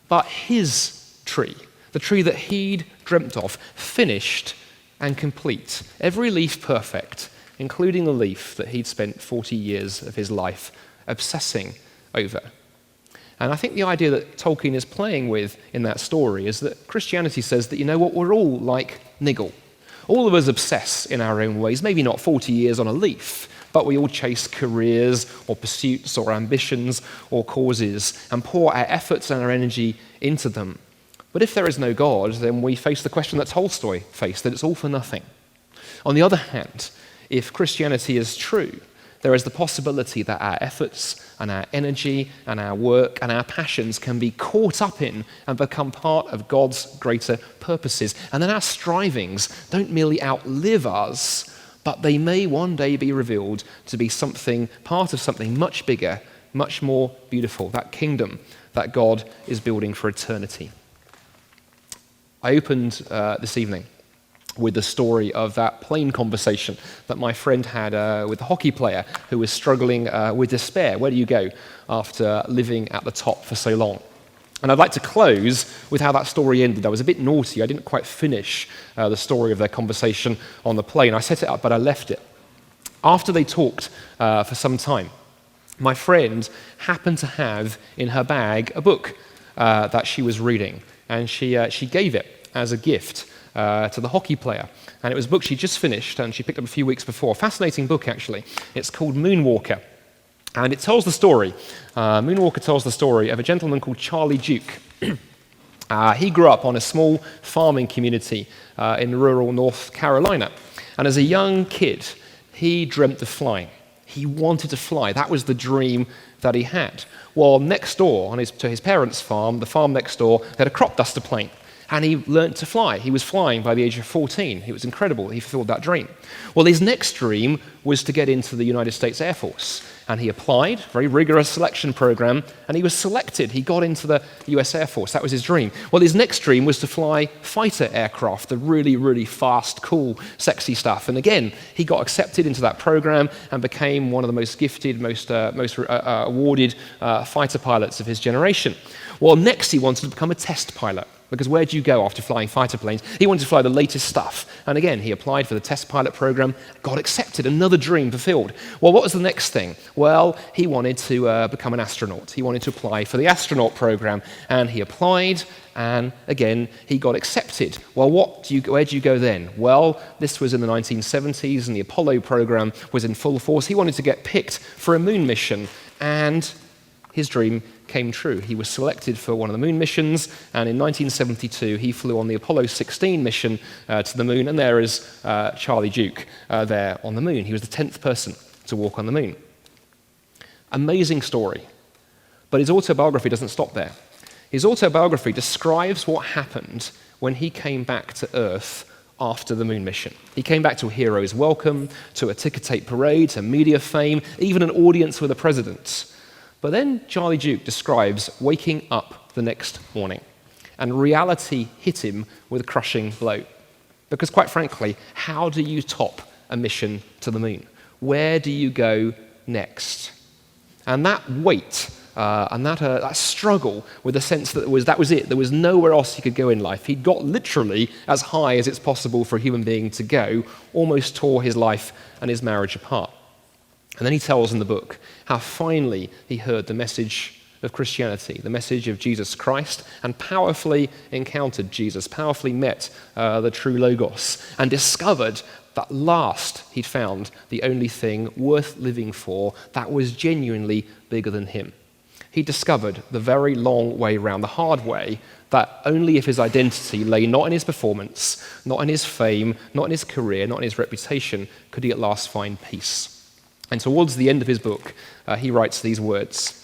but his tree. The tree that he'd dreamt of, finished and complete. Every leaf perfect, including the leaf that he'd spent 40 years of his life obsessing over. And I think the idea that Tolkien is playing with in that story is that Christianity says that, you know what, we're all like Niggle. All of us obsess in our own ways, maybe not 40 years on a leaf, but we all chase careers or pursuits or ambitions or causes and pour our efforts and our energy into them. But if there is no God, then we face the question that Tolstoy faced, that it's all for nothing. On the other hand, if Christianity is true, there is the possibility that our efforts and our energy and our work and our passions can be caught up in and become part of God's greater purposes. And then our strivings don't merely outlive us, but they may one day be revealed to be part of something much bigger, much more beautiful, that kingdom that God is building for eternity. I opened this evening with the story of that plane conversation that my friend had with the hockey player who was struggling with despair. Where do you go after living at the top for so long? And I'd like to close with how that story ended. I was a bit naughty. I didn't quite finish the story of their conversation on the plane. I set it up, but I left it. After they talked for some time, my friend happened to have in her bag a book that she was reading, and she gave it as a gift to the hockey player. And it was a book she just finished and she picked up a few weeks before. Fascinating book, actually. It's called Moonwalker. And it tells the story, Moonwalker tells the story of a gentleman called Charlie Duke. He grew up on a small farming community in rural North Carolina. And as a young kid, he dreamt of flying. He wanted to fly. That was the dream that he had. Well, next door, to his parents' farm, the farm next door, they had a crop duster plane. And he learned to fly. He was flying by the age of 14. It was incredible. He fulfilled that dream. Well, his next dream was to get into the United States Air Force. And he applied, very rigorous selection program, and he was selected. He got into the US Air Force. That was his dream. Well, his next dream was to fly fighter aircraft, the really, really fast, cool, sexy stuff. And again, he got accepted into that program and became one of the most gifted, most awarded fighter pilots of his generation. Well, next he wanted to become a test pilot. Because where do you go after flying fighter planes? He wanted to fly the latest stuff. And again, he applied for the test pilot program, got accepted, another dream fulfilled. Well, what was the next thing? Well, he wanted to become an astronaut. He wanted to apply for the astronaut program. And he applied, and again, he got accepted. Well, where do you go then? Well, this was in the 1970s, and the Apollo program was in full force. He wanted to get picked for a moon mission, and his dream came true. He was selected for one of the moon missions, and in 1972 he flew on the Apollo 16 mission to the moon, and there is Charlie Duke there on the moon. He was the 10th person to walk on the moon. Amazing story. But his autobiography doesn't stop there. His autobiography describes what happened when he came back to Earth after the moon mission. He came back to a hero's welcome, to a ticker-tape parade, to media fame, even an audience with the president. But then Charlie Duke describes waking up the next morning, and reality hit him with a crushing blow. Because quite frankly, how do you top a mission to the moon? Where do you go next? And that weight and that struggle with the sense that that was it. There was nowhere else he could go in life. He'd got literally as high as it's possible for a human being to go, almost tore his life and his marriage apart. And then he tells in the book how finally he heard the message of Christianity, the message of Jesus Christ, and powerfully encountered Jesus, powerfully met the true Logos, and discovered that last he'd found the only thing worth living for that was genuinely bigger than him. He discovered the very long way round, the hard way, that only if his identity lay not in his performance, not in his fame, not in his career, not in his reputation, could he at last find peace. And towards the end of his book, he writes these words.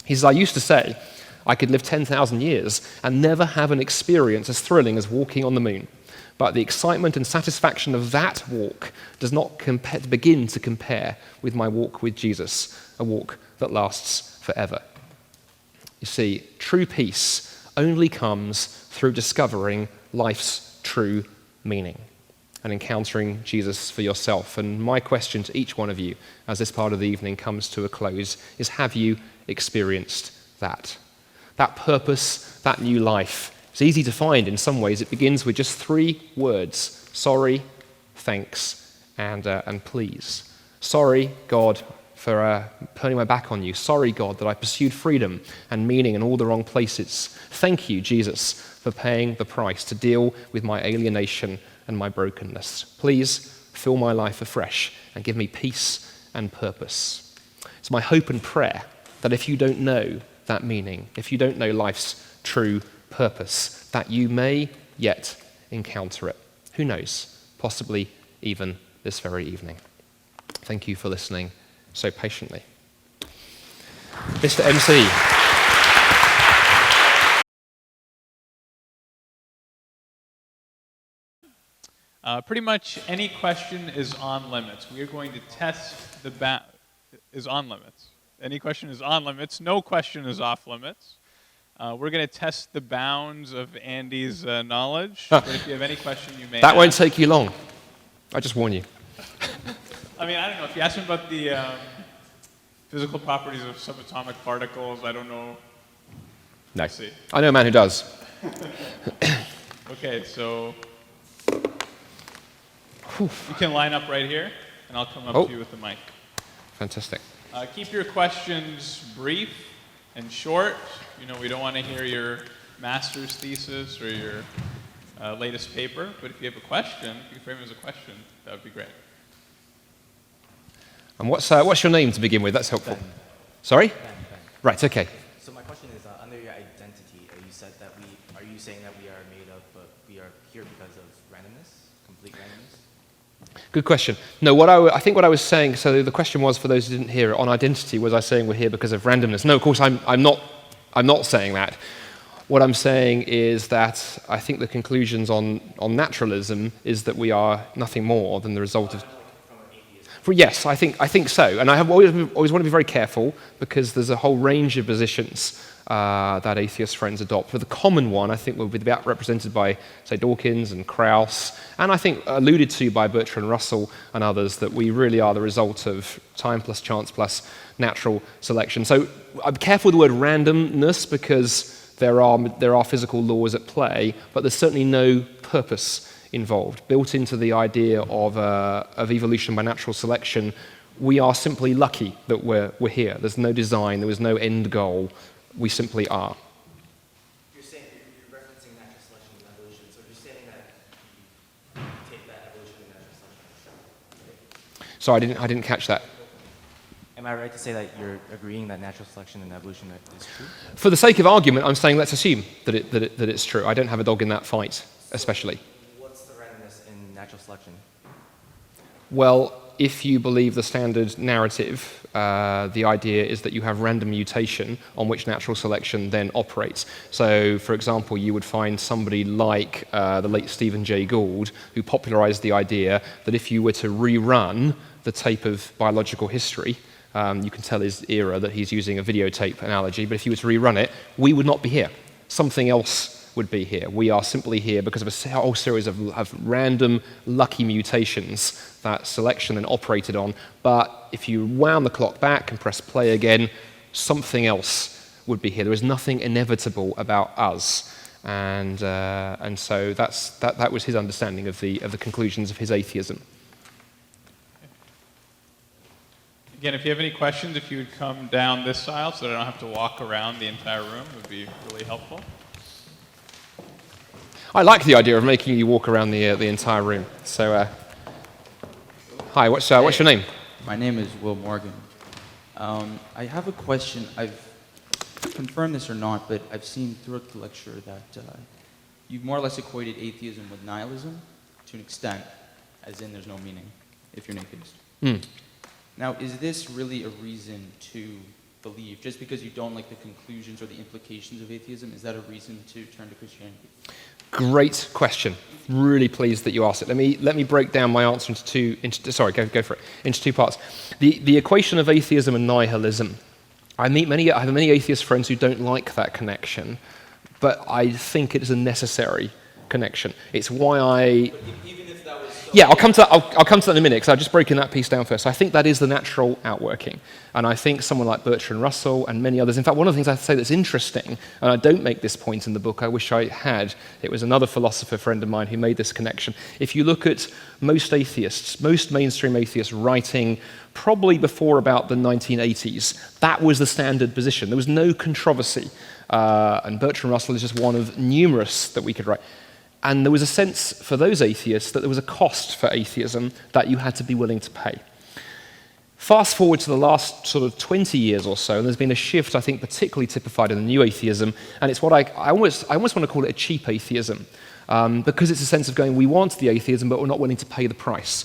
He says, "I used to say I could live 10,000 years and never have an experience as thrilling as walking on the moon. But the excitement and satisfaction of that walk does not begin to compare with my walk with Jesus, a walk that lasts forever." You see, true peace only comes through discovering life's true meaning and encountering Jesus for yourself. And my question to each one of you as this part of the evening comes to a close is, have you experienced that? That purpose, that new life. It's easy to find in some ways. It begins with just 3 words: sorry, thanks, and please. Sorry, God, for turning my back on you. Sorry, God, that I pursued freedom and meaning in all the wrong places. Thank you, Jesus, for paying the price to deal with my alienation and my brokenness. Please fill my life afresh and give me peace and purpose. It's my hope and prayer that if you don't know that meaning, if you don't know life's true purpose, that you may yet encounter it. Who knows? Possibly even this very evening. Thank you for listening so patiently. Mr. MC. Pretty much any question is on limits. We are going to test is on limits. Any question is on limits. No question is off limits. We're going to test the bounds of Andy's knowledge. But if you have any question, you may That won't take you long. I just warn you. I mean, I don't know. If you ask him about the physical properties of subatomic particles, I don't know. No. Let's see. I know a man who does. Okay, so you can line up right here, and I'll come up to you with the mic. Fantastic. Keep your questions brief and short. You know, we don't want to hear your master's thesis or your latest paper, but if you have a question, if you frame it as a question, that would be great. And what's your name to begin with? That's helpful. Ben. Sorry? Ben. Right, okay. So my question is, under your identity, you said that are you saying that we are made up, but we are here because of randomness, complete randomness? Good question. No, I think what I was saying, so the question was, for those who didn't hear it, on identity, was I saying we're here because of randomness? No, of course, I'm not saying that. What I'm saying is that I think the conclusions on naturalism is that we are nothing more than the result of... Yes, I think so. And I have always want to be very careful because there's a whole range of positions that atheist friends adopt. But the common one, I think, will be about represented by, say, Dawkins and Krauss, and I think alluded to by Bertrand Russell and others, that we really are the result of time plus chance plus natural selection. So I'm careful with the word randomness because there are physical laws at play, but there's certainly no purpose involved. Built into the idea of evolution by natural selection, we are simply lucky that we're here. There's no design, there was no end goal. We simply are. You're saying you're referencing natural selection and evolution, so you're saying that you take that evolution and natural selection. Right? Sorry, I didn't catch that. Am I right to say that you're agreeing that natural selection and evolution is true? For the sake of argument, I'm saying let's assume that it's true. I don't have a dog in that fight, especially. What's the randomness in natural selection? Well, if you believe the standard narrative, the idea is that you have random mutation on which natural selection then operates. So, for example, you would find somebody like the late Jay Gould, who popularized the idea that if you were to rerun the tape of biological history, you can tell his era that he's using a videotape analogy, but if you were to rerun it, we would not be here. Something else would be here. We are simply here because of a whole series of random, lucky mutations that selection then operated on. But if you wound the clock back and press play again, something else would be here. There is nothing inevitable about us. And so that was his understanding of the conclusions of his atheism. Again, if you have any questions, if you would come down this aisle so that I don't have to walk around the entire room, it would be really helpful. I like the idea of making you walk around the entire room. So, hi, what's your name? My name is Will Morgan. I have a question. I've confirmed this or not, but I've seen throughout the lecture that you've more or less equated atheism with nihilism to an extent, as in there's no meaning if you're an atheist. Mm. Now, is this really a reason to believe, just because you don't like the conclusions or the implications of atheism, is that a reason to turn to Christianity? Great question. Really pleased that you asked it. Let me break down my answer into two parts. The equation of atheism and nihilism. I have many atheist friends who don't like that connection, but I think it is a necessary connection. It's why I. Yeah, I'll come to that in a minute, because I've just broken that piece down first. I think that is the natural outworking. And I think someone like Bertrand Russell and many others, in fact, one of the things I say that's interesting, and I don't make this point in the book, I wish I had, it was another philosopher friend of mine who made this connection. If you look at most atheists, most mainstream atheists writing probably before about the 1980s, that was the standard position. There was no controversy. And Bertrand Russell is just one of numerous that we could write. And there was a sense for those atheists that there was a cost for atheism that you had to be willing to pay. Fast forward to the last sort of 20 years or so, and there's been a shift, I think, particularly typified in the new atheism, and it's what I almost want to call it a cheap atheism, because it's a sense of going, we want the atheism, but we're not willing to pay the price.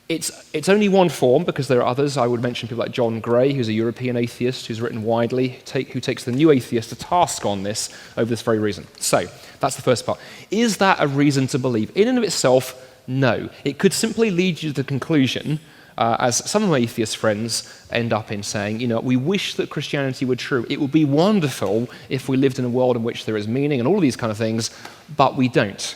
It's only one form, because there are others. I would mention people like John Gray, who's a European atheist, who's written widely, who takes the new atheist to task on this over this very reason. So, that's the first part. Is that a reason to believe? In and of itself, no. It could simply lead you to the conclusion, as some of my atheist friends end up in saying, we wish that Christianity were true. It would be wonderful if we lived in a world in which there is meaning and all of these kind of things, but we don't.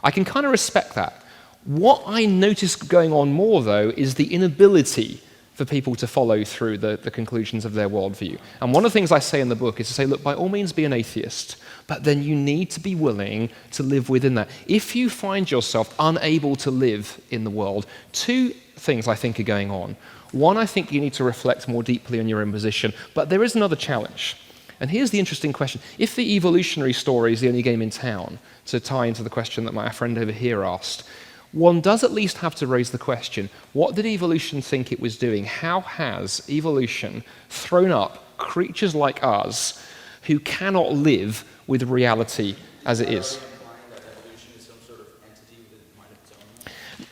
I can kind of respect that. What I notice going on more, though, is the inability for people to follow through the conclusions of their worldview. And one of the things I say in the book is to say, look, by all means be an atheist, but then you need to be willing to live within that. If you find yourself unable to live in the world, two things I think are going on. One, I think you need to reflect more deeply on your own position, but there is another challenge. And here's the interesting question. If the evolutionary story is the only game in town, to tie into the question that my friend over here asked, one does at least have to raise the question, what did evolution think it was doing? How has evolution thrown up creatures like us who cannot live with reality as it is?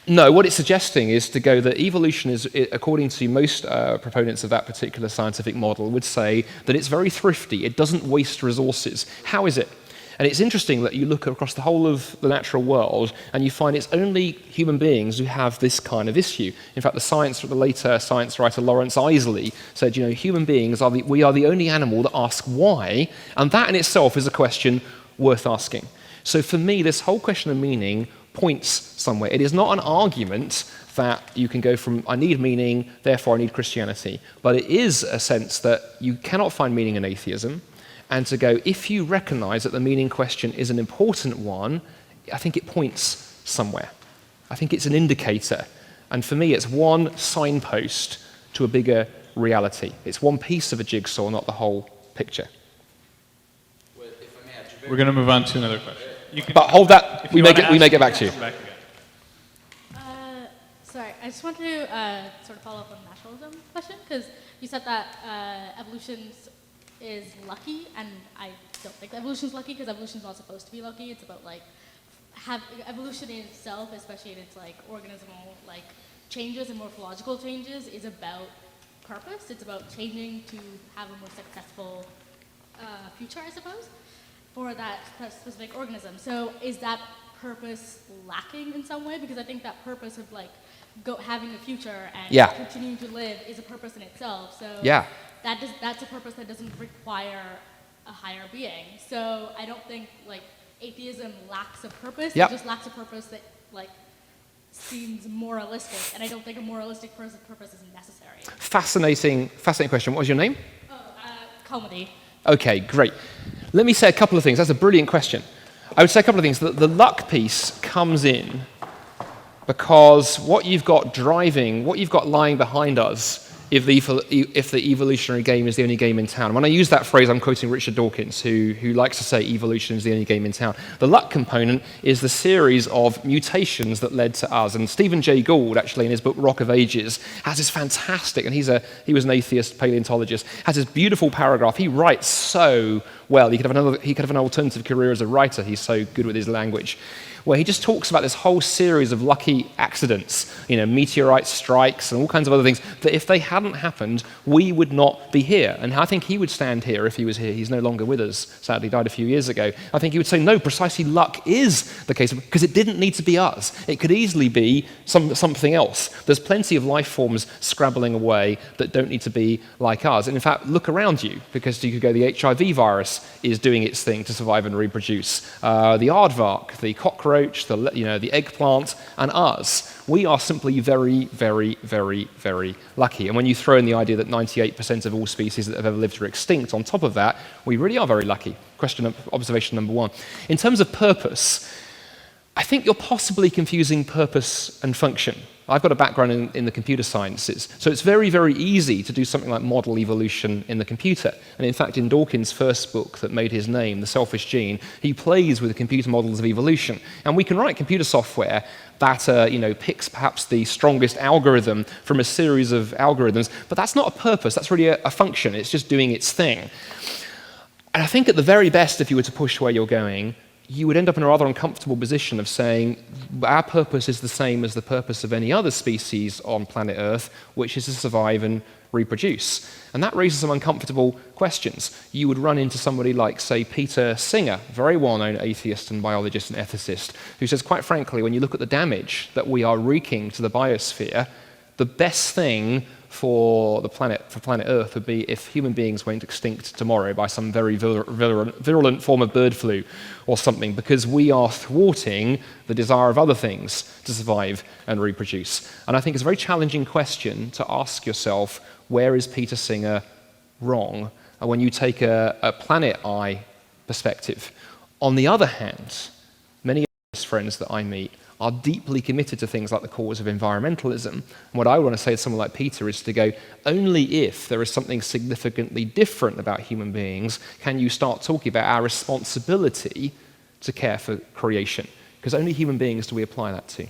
No, what it's suggesting is to go that evolution is, according to most proponents of that particular scientific model, would say that it's very thrifty, it doesn't waste resources. How is it? And it's interesting that you look across the whole of the natural world and you find it's only human beings who have this kind of issue. In fact, the later science writer Lawrence Isley said, human beings we are the only animal that ask why, and that in itself is a question worth asking. So for me, this whole question of meaning points somewhere. It is not an argument that you can go from, I need meaning, therefore I need Christianity, but it is a sense that you cannot find meaning in atheism, and to go, if you recognize that the meaning question is an important one, I think it points somewhere. I think it's an indicator. And for me, it's one signpost to a bigger reality. It's one piece of a jigsaw, not the whole picture. Well, if I may add, we're going to move on to another question. But hold that, we may get back to you. Sorry, I just want to sort of follow up on the naturalism question, because you said that evolution is lucky, and I don't think evolution is lucky, because evolution is not supposed to be lucky. It's about evolution in itself, especially in its organismal changes and morphological changes is about purpose. It's about changing to have a more successful future, I suppose, for that specific organism. So is that purpose lacking in some way? Because I think that purpose of like having a future and continuing to live is a purpose in itself. So that's a purpose that doesn't require a higher being. So I don't think like atheism lacks a purpose. It just lacks a purpose that like seems moralistic, and I don't think a moralistic purpose is necessary. Fascinating question. What was your name? Comedy. Okay, great. Let me say a couple of things. That's a brilliant question. I would say a couple of things. The luck piece comes in because what you've got lying behind us, if the evolutionary game is the only game in town. When I use that phrase, I'm quoting Richard Dawkins, who likes to say evolution is the only game in town. The luck component is the series of mutations that led to us. And Jay Gould, actually, in his book Rock of Ages, has this fantastic, and he was an atheist paleontologist, has this beautiful paragraph. He writes so well. He could have an alternative career as a writer. He's so good with his language, where he just talks about this whole series of lucky accidents, meteorite strikes and all kinds of other things, that if they hadn't happened, we would not be here. And I think he would stand here if he was here. He's no longer with us, sadly died a few years ago. I think he would say, no, precisely luck is the case, because it didn't need to be us. It could easily be something else. There's plenty of life forms scrabbling away that don't need to be like us. And in fact, look around you, because you could go, the HIV virus is doing its thing to survive and reproduce. The aardvark, the cockroach, the eggplant, and us. We are simply very, very, very, very lucky. And when you throw in the idea that 98% of all species that have ever lived are extinct, on top of that, we really are very lucky. Observation number one. In terms of purpose, I think you're possibly confusing purpose and function. I've got a background in the computer sciences, so it's very, very easy to do something like model evolution in the computer. And in fact, in Dawkins' first book that made his name, The Selfish Gene, he plays with the computer models of evolution. And we can write computer software that picks perhaps the strongest algorithm from a series of algorithms, but that's not a purpose, that's really a function. It's just doing its thing. And I think at the very best, if you were to push where you're going, you would end up in a rather uncomfortable position of saying our purpose is the same as the purpose of any other species on planet Earth, which is to survive and reproduce. And that raises some uncomfortable questions. You would run into somebody like, say, Peter Singer, very well-known atheist and biologist and ethicist, who says, quite frankly, when you look at the damage that we are wreaking to the biosphere, the best thing for planet Earth would be if human beings went extinct tomorrow by some very virulent form of bird flu or something, because we are thwarting the desire of other things to survive and reproduce. And I think it's a very challenging question to ask yourself, where is Peter Singer wrong when you take a planet eye perspective? On the other hand, many friends that I meet are deeply committed to things like the cause of environmentalism. And what I want to say to someone like Peter is to go, only if there is something significantly different about human beings can you start talking about our responsibility to care for creation, because only human beings do we apply that to.